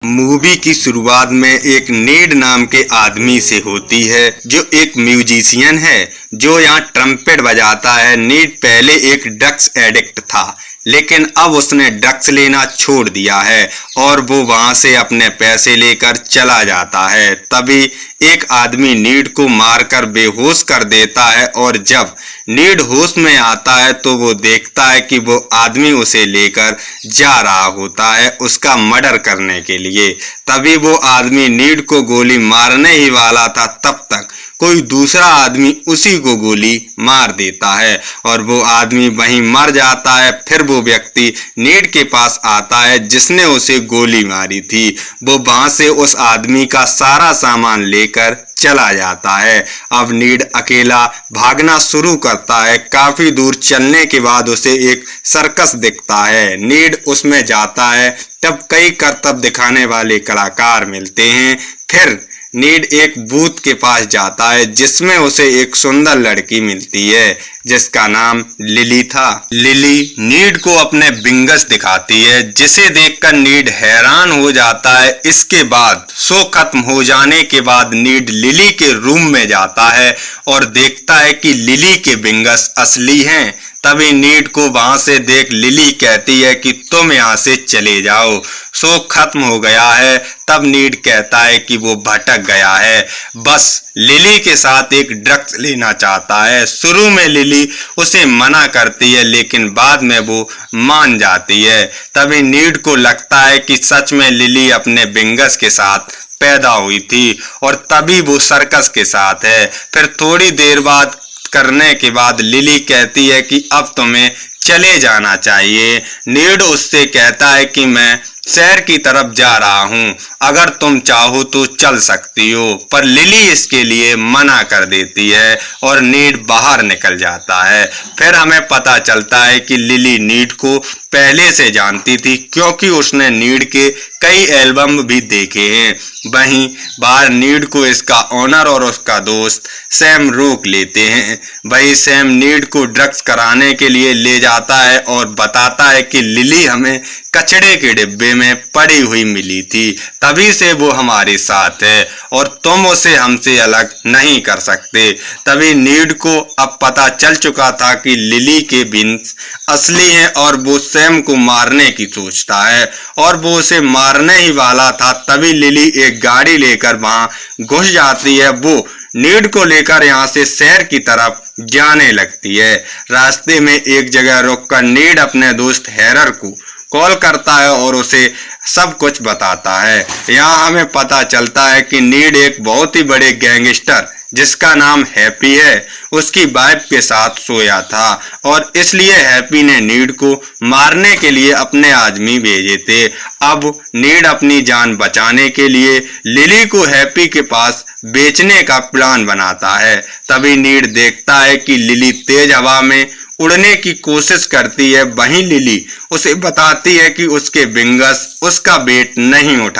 Movie की शुरुआत में एक नीड नाम के आदमी से होती है जो एक म्यूजिशियन है जो यहाँ ट्रम्पेट बजाता है। नीड पहले एक ड्रग्स एडिक्ट था, लेकिन अब उसने ड्रग्स लेना छोड़ दिया है और वो वहां से अपने पैसे लेकर चला जाता है। तभी एक आदमी नीड को मारकर बेहोश कर देता है और जब नीड होश में आता है तो वो देखता है कि वो आदमी उसे लेकर जा रहा होता है उसका मर्डर करने के लिए। तभी वो आदमी नीड को गोली मारने ही वाला था, तब तक कोई दूसरा आदमी उसी को गोली मार देता है और वो आदमी वहीं मर जाता है। फिर वो व्यक्ति नीड के पास आता है जिसने उसे गोली मारी थी। वो वहां से उस आदमी का सारा सामान लेकर चला जाता है। अब नीड अकेला भागना शुरू करता है। काफी दूर चलने के बाद उसे एक सर्कस दिखता है। नीड उसमें जाता है, तब कई करतब दिखाने वाले कलाकार मिलते हैं। फिर नीड एक बूथ के पास जाता है जिसमें उसे एक सुंदर लड़की मिलती है जिसका नाम लिली था। लिली नीड को अपने बिंगस दिखाती है जिसे देखकर नीड हैरान हो जाता है। इसके बाद शो खत्म हो जाने के बाद नीड लिली के रूम में जाता है और देखता है कि लिली के बिंगस असली हैं। तभी नीड को वहां से देख लिली कहती है कि तुम यहाँ से चले जाओ, शो खत्म हो गया है। तब नीड कहता है कि वो भटक गया है, बस लिली के साथ एक ड्रग्स लेना चाहता है। शुरू में लिली उसे मना करती है लेकिन बाद में वो मान जाती है। तभी नीड को लगता है कि सच में लिली अपने बिंगस के साथ पैदा हुई थी और तभी वो सर्कस के साथ है। फिर थोड़ी देर बाद करने के बाद लिली कहती है कि अब तुम्हें चले जाना चाहिए। नीड उससे कहता है कि मैं शहर की तरफ जा रहा हूँ, अगर तुम चाहो तो चल सकती हो, पर लिली इसके लिए मना कर देती है और नीड बाहर निकल जाता है। फिर हमें पता चलता है कि लिली नीड को पहले से जानती थी क्योंकि उसने नीड के कई एल्बम भी देखे हैं। वहीं बाहर नीड को इसका ओनर और उसका दोस्त सैम रोक लेते हैं। वही सैम नीड को ड्रग्स कराने के लिए ले जाता है और बताता है कि लिली हमें कचड़े के डिब्बे में पड़ी हुई मिली थी, तभी से वो हमारे साथ है और तुम उसे हमसे अलग नहीं कर सकते। तभी नीड को अब पता चल चुका था कि लिली के बिंस असली हैं और वो सैम को मारने की सोचता है और वो उसे मारने ही वाला था। तभी लिली एक गाड़ी लेकर वहां घुस जाती है। वो नीड को लेकर यहाँ से शहर की तरफ जाने लगती है। रास्ते में एक जगह रुककर नीड अपने दोस्त हैरर को कॉल करता है और उसे सब कुछ बताता है। यहाँ हमें पता चलता है कि नीड एक बहुत ही बड़े गैंगस्टर जिसका नाम हैप्पी है उसकी वाइफ के साथ सोया था और इसलिए हैप्पी ने नीड को मारने के लिए अपने आदमी भेजे थे। अब नीड अपनी जान बचाने के लिए लिली को हैप्पी के पास बेचने का प्लान बनाता है। तभी नीड देखता है कि लिली तेज हवा में उड़ने की कोशिश करती है। वहीं लिली उसे बताती है कि उसके बिंगस उसका वेट नहीं उठा।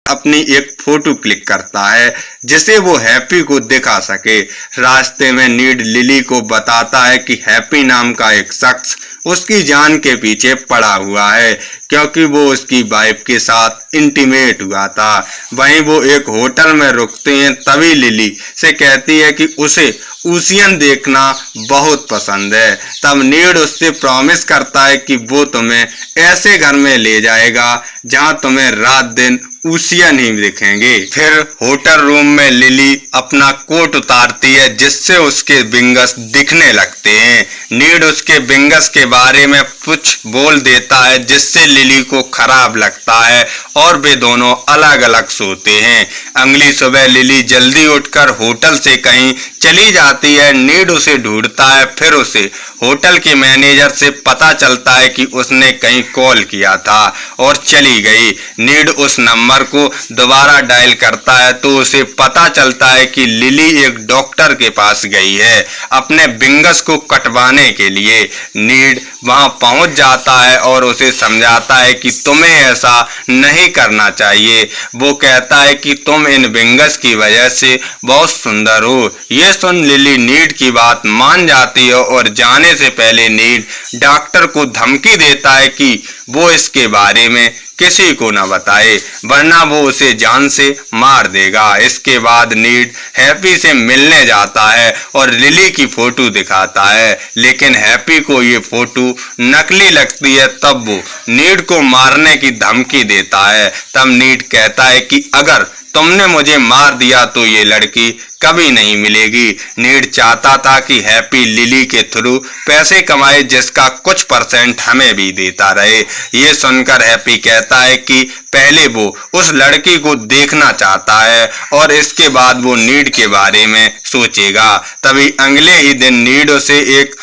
अपनी एक फोटो क्लिक करता है जिसे वो हैप्पी को दिखा सके। रास्ते में नीड लिली को बताता है कि हैप्पी नाम का एक शख्स उसकी जान के पीछे पड़ा हुआ है क्योंकि वो उसकी वाइफ के साथ इंटीमेट हुआ था। वहीं वो एक होटल में रुकते हैं। तभी लिली से कहती है कि उसे ओशियन देखना बहुत पसंद है। तब नीड उससे प्रॉमिस करता है कि वो तुम्हें ऐसे घर में ले जाएगा जहां तुम्हें रात दिन ओशियन ही दिखेंगे। फिर होटल रूम में लिली अपना कोट उतारती है जिससे उसके बिंगस दिखने लगते हैं। नीड उसके बिंगस के बारे में कुछ बोल देता है जिससे लिली को खराब लगता है और वे दोनों अलग अलग सोते हैं। अगली सुबह लिली जल्दी उठकर होटल से कहीं चली जाती है। नीड उसे ढूंढता है। फिर उसे होटल के मैनेजर से पता चलता है कि उसने कहीं कॉल किया था और चली गई। नीड उस नंबर नंबर को दोबारा डायल करता है तो उसे पता चलता है कि लिली एक डॉक्टर के पास गई है अपने विंगस को कटवाने के लिए। नीड वहां पहुंच जाता है और उसे समझाता है कि तुम्हें ऐसा नहीं करना चाहिए। वो कहता है कि तुम इन विंगस की वजह से बहुत सुंदर हो। ये सुन लिली नीड की बात मान जाती है और जाने से पहले नीड डॉक्टर को धमकी देता है कि वो इसके बारे में किसी को न बताए वरना वो उसे जान से मार देगा। इसके बाद नीड हैप्पी से मिलने जाता है और लिली की फोटो दिखाता है, लेकिन हैप्पी को ये फोटो नकली लगती है। तब वो नीड को मारने की धमकी देता है। तब नीड कहता है कि अगर तुमने मुझे मार दिया तो ये लड़की कभी नहीं मिलेगी। नीड चाहता था कि हैप्पी लिली के थ्रू पैसे कमाए जिसका कुछ % हमें भी देता रहे। ये सुनकर हैप्पी कहता है कि पहले वो उस लड़की को देखना चाहता है और इसके बाद वो नीड के बारे में सोचेगा। तभी अगले ही दिन नीड उसे एक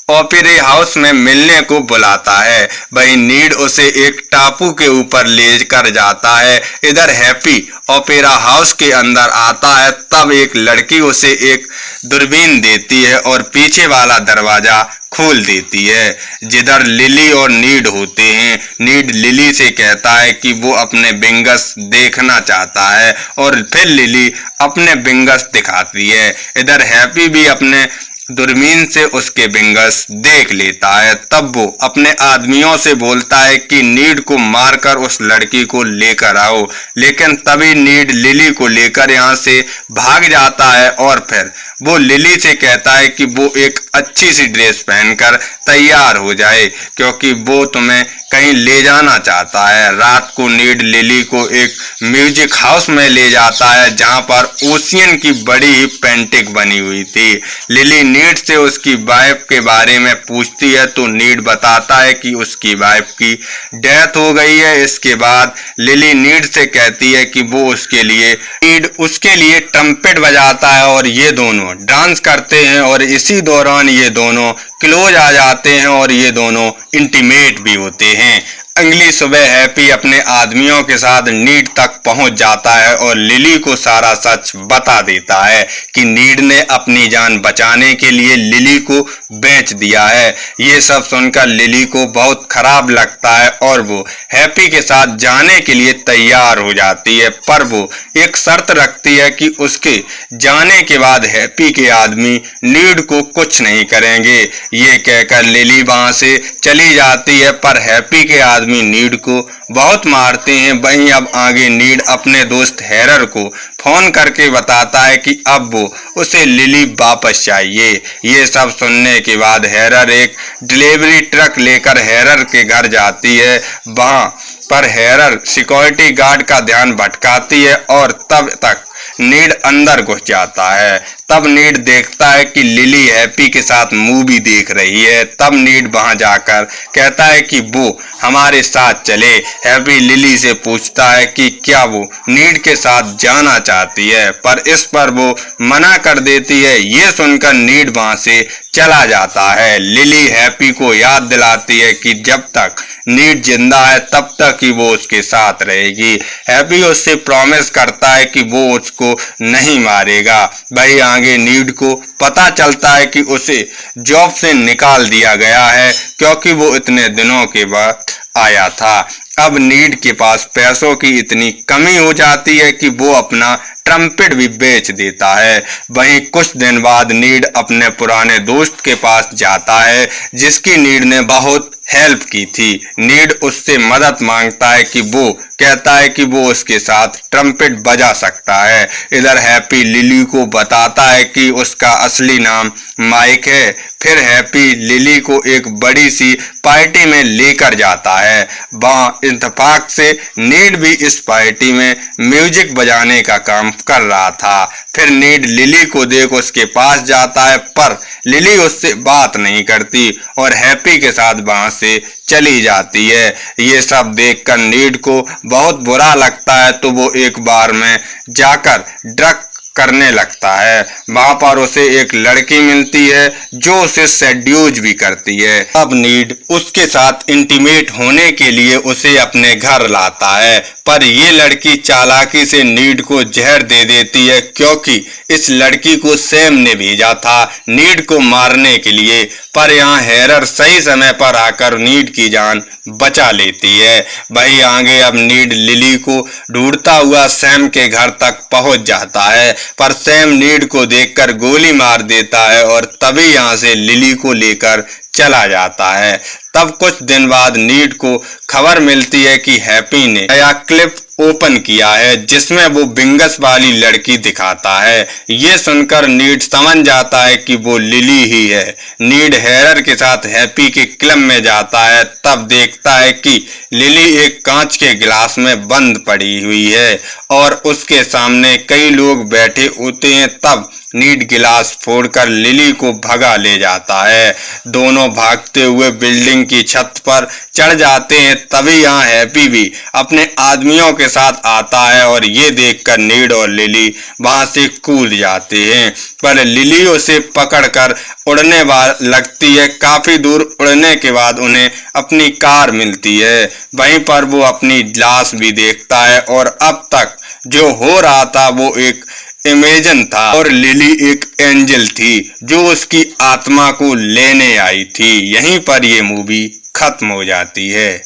ओपेरा हाउस में मिलने को बुलाता है। वहीं नीड उसे एक टापू के ऊपर लेकर जाता है। इधर हैप्पी ओपेरा हाउस के अंदर आता है तब एक लड़की उसे एक दूरबीन देती है और पीछे वाला दरवाजा खोल देती है जिधर लिली और नीड होते हैं। नीड लिली से कहता है कि वो अपने विंगस देखना चाहता है और फिर लिली अपने विंगस दिखाती है। इधर हैप्पी भी अपने दूरबीन से उसके विंगस देख लेता है। तब वो अपने आदमियों से बोलता है कि नीड को मारकर उस लड़की को लेकर आओ, लेकिन तभी नीड लिली को लेकर यहाँ से भाग जाता है और फिर वो लिली से कहता है कि वो एक अच्छी सी ड्रेस पहनकर तैयार हो जाए क्योंकि वो तुम्हें कहीं ले जाना चाहता है। रात को नीड लिली को एक म्यूजिक हाउस में ले जाता है जहां पर ओशियन की बड़ी ही पेंटिंग बनी हुई थी। लिली नीड से उसकी वाइफ के बारे में पूछती है तो नीड बताता है कि उसकी वाइफ की डेथ हो गई है। इसके बाद लिली नीड से कहती है कि वो उसके लिए ट्रम्पेट बजाता है और ये दोनों डांस करते हैं और इसी दौरान ये दोनों क्लोज आ जाते हैं और ये दोनों इंटीमेट भी होते हैं। अगली सुबह हैप्पी अपने आदमियों के साथ नीड तक पहुंच जाता है और लिली को सारा सच बता देता है कि नीड ने अपनी जान बचाने के लिए लिली को बेच दिया है। ये सब सुनकर लिली को बहुत खराब लगता है और वो हैप्पी के साथ जाने के लिए तैयार हो जाती है, पर वो एक शर्त रखती है कि उसके जाने के बाद हैप्पी के आदमी नीड को कुछ नहीं करेंगे। ये कहकर लिली वहां से चली जाती है, पर हैप्पी के आदमी नीड को बहुत मारते हैं। वहीं अब आगे नीड अपने दोस्त हैरर को फोन करके बताता है कि अब वो उसे लिली वापस चाहिए। ये सब सुनने के बाद हैरर एक डिलीवरी ट्रक लेकर हैरर के घर जाती है। वहां पर हैरर सिक्योरिटी गार्ड का ध्यान भटकाती है और तब तक नीड अंदर घुस जाता है। तब नीड देखता है कि लिली हैप्पी के साथ मूवी देख रही है। तब नीड वहां जाकर कहता है कि वो हमारे साथ चले। हैप्पी लिली से पूछता है कि क्या वो नीड के साथ जाना चाहती है, पर इस पर वो मना कर देती है। ये सुनकर नीड वहां से चला जाता है। लिली हैप्पी को याद दिलाती है कि जब तक नीड जिंदा है तब तक ही वो उसके साथ रहेगी। हैप्पी उससे प्रॉमिस करता है कि वो उसको नहीं मारेगा। भाई आगे नीड को पता चलता है कि उसे जॉब से निकाल दिया गया है क्योंकि वो इतने दिनों के बाद आया था। अब नीड के पास पैसों की इतनी कमी हो जाती है कि वो अपना ट्रम्पेट भी बेच देता है। वहीं कुछ दिन बाद नीड अपने पुराने दोस्त के पास जाता है जिसकी नीड ने बहुत हेल्प की थी। नीड उससे मदद मांगता है कि वो कहता है कि वो उसके साथ ट्रम्पेट बजा सकता है। इधर हैप्पी लिली को बताता है कि उसका असली नाम माइक है। फिर हैप्पी लिली को एक बड़ी सी पार्टी में लेकर जाता है। वहां इत्तेफाक से नीड भी इस पार्टी में म्यूजिक बजाने का काम कर रहा था। फिर नीड लिली को देख उसके पास जाता है, पर लिली उससे बात नहीं करती और हैप्पी के साथ वहां से चली जाती है। ये सब देखकर नीड को बहुत बुरा लगता है तो वो एक बार में जाकर ड्रग करने लगता है। वहां पर उसे एक लड़की मिलती है जो उसे सेड्यूस भी करती है। अब नीड उसके साथ इंटीमेट होने के लिए उसे अपने घर लाता है, पर ये लड़की चालाकी से नीड को जहर दे देती है, क्योंकि इस लड़की को सैम ने भेजा था नीड को मारने के लिए। पर यहाँ हेरर सही समय पर आकर नीड की जान बचा लेती है। वही आगे अब नीड लिली को ढूंढता हुआ सैम के घर तक पहुंच जाता है, पर सैम नीड को देखकर गोली मार देता है और तभी यहाँ से लिली को लेकर चला जाता है। तब कुछ दिन बाद नीड को खबर मिलती है कि हैप्पी ने नया क्लिप ओपन किया है जिसमें वो बिंगस वाली लड़की दिखाता है। ये सुनकर नीड समझ जाता है कि वो लिली ही है। नीड हेरर के साथ हैप्पी के क्लब में जाता है, तब देखता है कि लिली एक कांच के गिलास में बंद पड़ी हुई है और उसके सामने कई लोग बैठे होते हैं। तब नीड गिलास फोड़कर लिली को भगा ले जाता है। दोनों भागते हुए बिल्डिंग की छत पर चढ़ जाते हैं। तभी यहाँ हैप्पी भी अपने आदमियों के साथ आता है और ये देखकर नीड और लिली वहां से कूद जाते हैं, पर लिली उसे पकड़कर उड़ने लगती है। काफी दूर उड़ने के बाद उन्हें अपनी कार मिलती है। वहीं पर वो अपनी लाश भी देखता है और अब तक जो हो रहा था वो एक इमेजिन था और लिली एक एंजल थी जो उसकी आत्मा को लेने आई थी। यहीं पर ये मूवी खत्म हो जाती है।